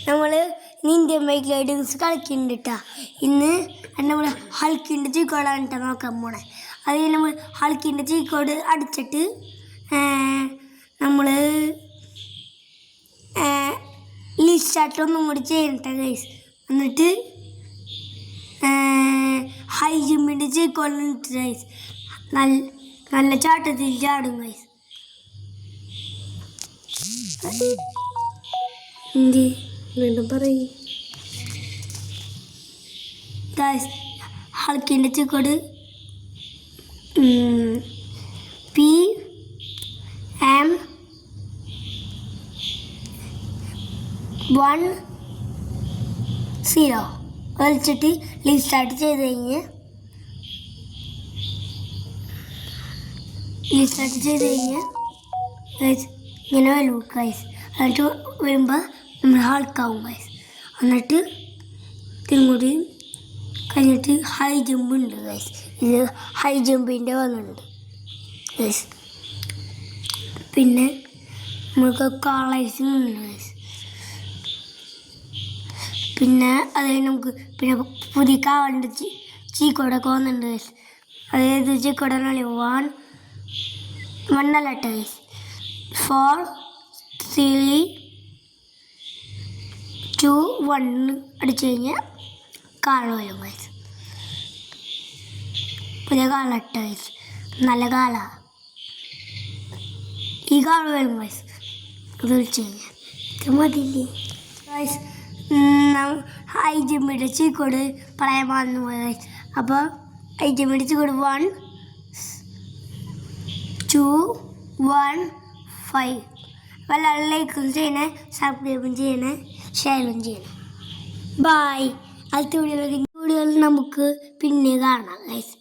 നമ്മൾ Indian bike റൈഡിങ്സ് കളിക്കുന്നുണ്ട് കേട്ടോ. ഇന്ന് നമ്മൾ ഹൾക്കിൻ്റെ ചീക്കോടാണ് കേട്ടോ നോക്കാൻ പോണേ. അത് നമ്മൾ ഹൾക്കിൻ്റെ ചീക്കോട് അടിച്ചിട്ട് നമ്മൾ ലിസ്റ്റായിട്ട് ഒന്നും കൂടി ചെയ്യട്ടെ ഗൈസ്. എന്നിട്ട് ഹൈ ജമ്പിൻ്റെ ചീക്കോടിട്ട് ഗൈസ് നല്ല ചാട്ടത്തിൽ ചാടും ഗൈസ്. വീണ്ടും പറയ് ഹൾക്കിൻ്റെ ചീക്കോട് PM10 വലിച്ചിട്ട് ലിസ്റ്റാർട്ട് ചെയ്ത് കഴിഞ്ഞ് ഇങ്ങനെ വരും ഗൈസ്. എന്നിട്ട് വരുമ്പോൾ നമ്മൾ ഹൾക്കാവും ഗൈസ്. എന്നിട്ട് ഇതും കൂടി കഴിഞ്ഞിട്ട് ഹൈ ജമ്പ് ഉണ്ട് ഗൈസ്. ഇത് ഹൈ ജമ്പിൻ്റെ വന്നിട്ടുണ്ട് ഗൈസ്. പിന്നെ നമുക്ക് കളേഴ്സിങ് ഉണ്ട് ഗൈസ്. പിന്നെ അതായത് നമുക്ക് പിന്നെ പുതിയ കാവലിൻ്റെ ചീക്കോടൊക്കെ വന്നിട്ടുണ്ട് ഗൈസ്. അതായത് ചീക്കോടാണ് 1 അല്ല ഗൈസ് 4 3 2 1 അടിച്ചു കഴിഞ്ഞാൽ കാളവരും ഗൈസ്. പുതിയ കാലട്ട ഗൈസ്, നല്ല കാല. ഈ കാള വരും ഗൈസ്. ഇത് വിളിച്ചു കഴിഞ്ഞാൽ മതിയില്ലേ ഗൈസ്. ഹൈ ജമ്പിയുടെ ചീക്കോട് പറയാൻ മറന്നു പോയി ഗൈസ്. അപ്പോൾ ഹൈ ജമ്പിയുടെ ചീക്കോട് 1 2 1 5. അപ്പോൾ എല്ലാവരും ലൈക്കും ചെയ്യണേ, സബ്സ്ക്രൈബും ചെയ്യണേ, ഷെയറും ചെയ്യണേ. ബായ്. അടുത്ത വീഡിയോയിൽ നമുക്ക് പിന്നെ കാണാം ഗൈസ്.